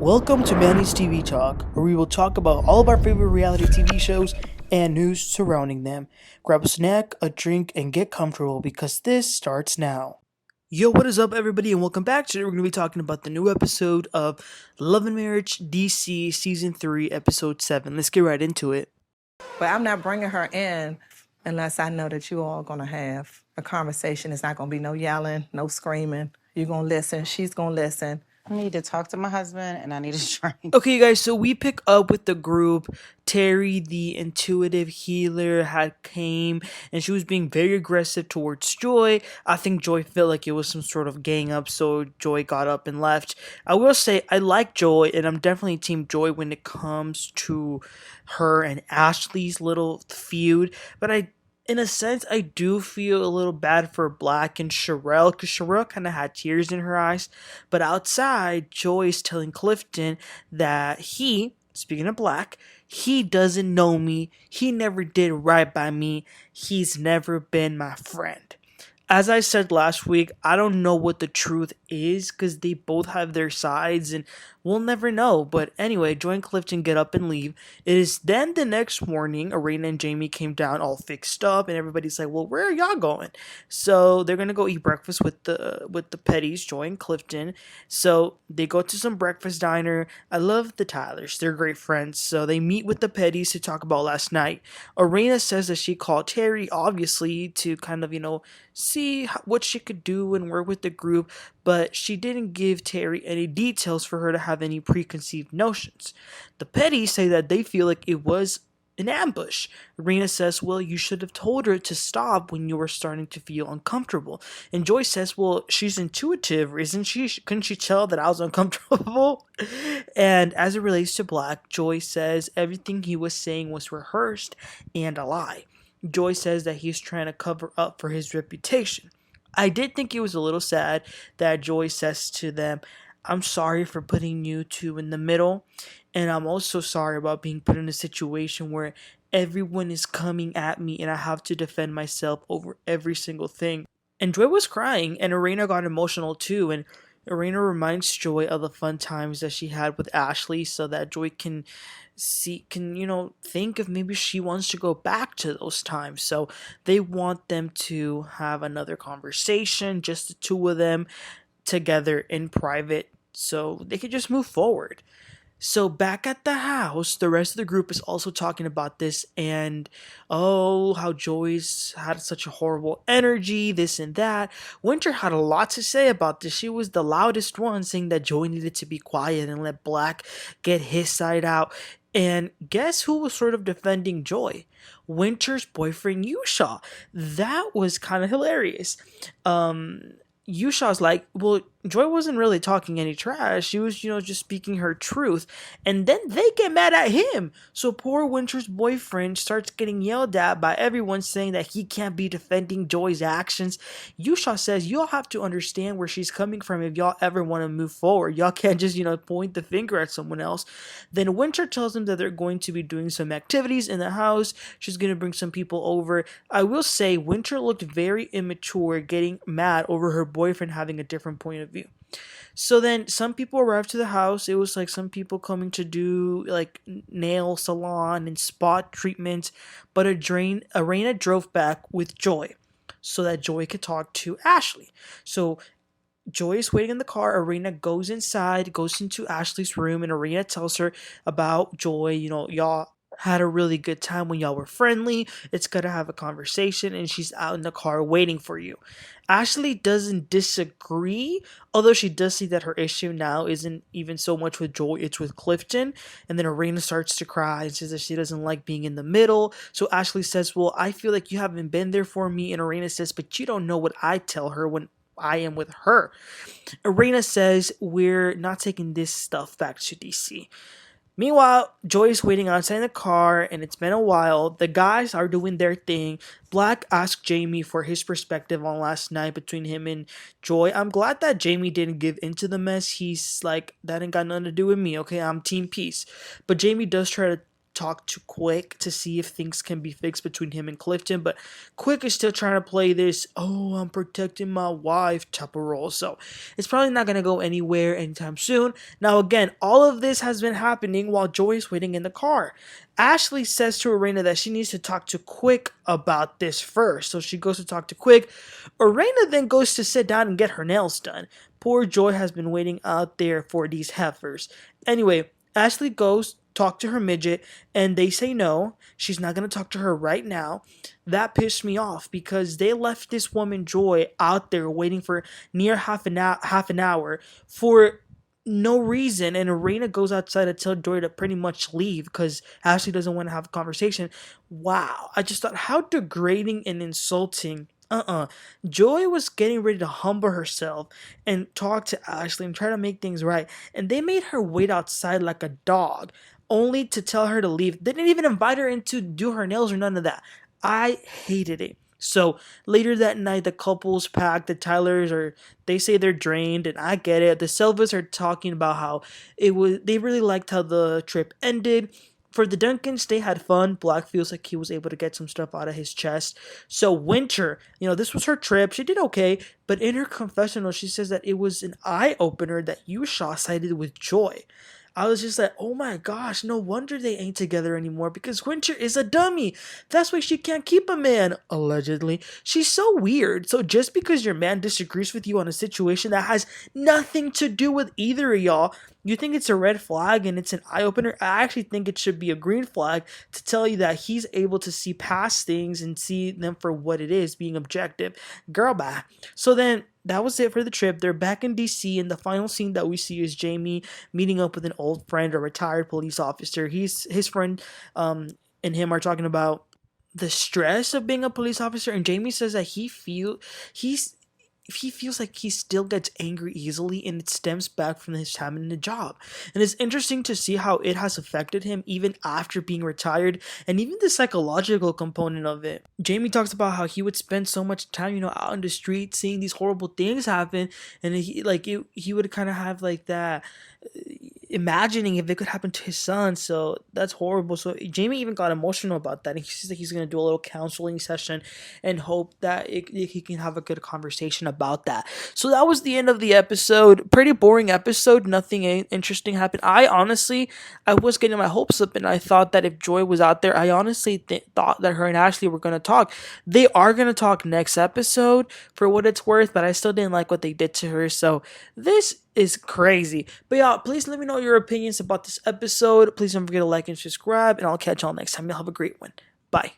Welcome to Manny's TV Talk, where we will talk about all of our favorite reality TV shows and news surrounding them. Grab a snack, a drink, and get comfortable because this starts now. Yo, what is up, everybody, and welcome back. Today, we're going to be talking about the new episode of Love and Marriage DC Season 3, Episode 7. Let's get right into it. But I'm not bringing her in unless I know that you all are going to have a conversation. It's not going to be no yelling, no screaming. You're going to listen. She's going to listen. I need to talk to my husband and I need to drink. Okay, guys, so we pick up with the group. Terry, the intuitive healer, had came and she was being very aggressive towards Joy. I think Joy felt like it was some sort of gang up, so Joy got up and left. I will say I like Joy, and I'm definitely Team Joy when it comes to her and Ashley's little feud, but in a sense, I do feel a little bad for Black and Sherelle, because Sherelle kind of had tears in her eyes. But outside, Joy is telling Clifton that speaking of Black, he doesn't know me. He never did right by me. He's never been my friend. As I said last week, I don't know what the truth is because they both have their sides and we'll never know. But anyway, Joy and Clifton get up and leave. It is then the next morning, Erana and Jamie came down all fixed up and everybody's like, well, where are y'all going? So they're going to go eat breakfast with the Petties, Joy and Clifton. So they go to some breakfast diner. I love the Tylers. They're great friends. So they meet with the Petties to talk about last night. Erana says that she called Terry, obviously, to kind of, see what she could do and work with the group, but she didn't give Terry any details for her to have any preconceived notions. The Petties say that they feel like it was an ambush. Erana says, well, you should have told her to stop when you were starting to feel uncomfortable. And Joy says, well, she's intuitive, isn't she? Couldn't she tell that I was uncomfortable? And as it relates to Black, Joy says everything he was saying was rehearsed and a lie. Joy says that he's trying to cover up for his reputation. I did think it was a little sad that Joy says to them, I'm sorry for putting you two in the middle, and I'm also sorry about being put in a situation where everyone is coming at me and I have to defend myself over every single thing. And Joy was crying, and Erana got emotional too, and Erana reminds Joy of the fun times that she had with Ashley so that Joy can think if maybe she wants to go back to those times. So they want them to have another conversation, just the two of them together in private, so they could just move forward. So back at the house, the rest of the group is also talking about this and how Joy's had such a horrible energy, this and that. Winter had a lot to say about this. She was the loudest one, saying that Joy needed to be quiet and let Black get his side out. And guess who was sort of defending Joy? Winter's boyfriend, Yusha. That was kind of hilarious. Yusha's like, well, Joy wasn't really talking any trash. She was, just speaking her truth. And then they get mad at him. So poor Winter's boyfriend starts getting yelled at by everyone saying that he can't be defending Joy's actions. Yusha says, y'all have to understand where she's coming from if y'all ever want to move forward. Y'all can't just, point the finger at someone else. Then Winter tells them that they're going to be doing some activities in the house. She's going to bring some people over. I will say Winter looked very immature, getting mad over her boyfriend having a different point of view. So then some people arrived to the house. It was like some people coming to do like nail salon and spot treatments, but Erana drove back with Joy so that Joy could talk to Ashley. So Joy is waiting in the car. Erana goes inside, goes into Ashley's room, and Erana tells her about Joy. Y'all had a really good time when y'all were friendly. It's good to have a conversation, and she's out in the car waiting for you. Ashley doesn't disagree, although she does see that her issue now isn't even so much with Joy, it's with Clifton. And then Erana starts to cry and says that she doesn't like being in the middle. So Ashley says, well, I feel like you haven't been there for me. And Erana says, but you don't know what I tell her when I am with her. Erana says, we're not taking this stuff back to DC. Meanwhile, Joy is waiting outside the car, and it's been a while. The guys are doing their thing. Black asked Jamie for his perspective on last night between him and Joy. I'm glad that Jamie didn't give into the mess. He's like, that ain't got nothing to do with me, okay? I'm team peace. But Jamie does try to talk to Quick to see if things can be fixed between him and Clifton, but Quick is still trying to play this, oh, I'm protecting my wife type of role. So it's probably not going to go anywhere anytime soon. Now, again, all of this has been happening while Joy is waiting in the car. Ashley says to Erana that she needs to talk to Quick about this first. So she goes to talk to Quick. Erana then goes to sit down and get her nails done. Poor Joy has been waiting out there for these heifers. Anyway, Ashley goes talk to her midget and they say no, she's not going to talk to her right now. That pissed me off because they left this woman Joy out there waiting for near half an hour for no reason, and Erana goes outside to tell Joy to pretty much leave because Ashley doesn't want to have a conversation. Wow, I just thought how degrading and insulting. Joy was getting ready to humble herself and talk to Ashley and try to make things right, and they made her wait outside like a dog, only to tell her to leave. They didn't even invite her in to do her nails or none of that. I hated it. So later that night, the couple's packed. The Tylers they say they're drained, and I get it. The Silvas are talking about how they really liked how the trip ended. For the Duncans, they had fun. Black feels like he was able to get some stuff out of his chest. So Winter, this was her trip. She did okay, but in her confessional, she says that it was an eye-opener that Yusha sided with Joy. I was just like, oh my gosh, no wonder they ain't together anymore because Winter is a dummy. That's why she can't keep a man, allegedly. She's so weird. So just because your man disagrees with you on a situation that has nothing to do with either of y'all, you think it's a red flag and it's an eye-opener? I actually think it should be a green flag to tell you that he's able to see past things and see them for what it is, being objective. Girl, bye. So then that was it for the trip. They're back in DC, and the final scene that we see is Jamie meeting up with an old friend, a retired police officer. His friend and him are talking about the stress of being a police officer, and Jamie says that he feels like he still gets angry easily, and it stems back from his time in the job. And it's interesting to see how it has affected him even after being retired, and even the psychological component of it. Jamie talks about how he would spend so much time, out in the street seeing these horrible things happen, and he would kind of have like that imagining if it could happen to his son. So that's horrible. So Jamie even got emotional about that, and he says that he's going to do a little counseling session and hope that he can have a good conversation about that. So that was the end of the episode. Pretty boring episode. Nothing interesting happened. I was getting my hopes up, and I thought that if Joy was out there, I honestly thought that her and Ashley were going to talk. They are going to talk next episode for what it's worth, but I still didn't like what they did to her. So this is crazy. But y'all, please let me know your opinions about this episode. Please don't forget to like and subscribe, and I'll catch y'all next time. Y'all have a great one. Bye.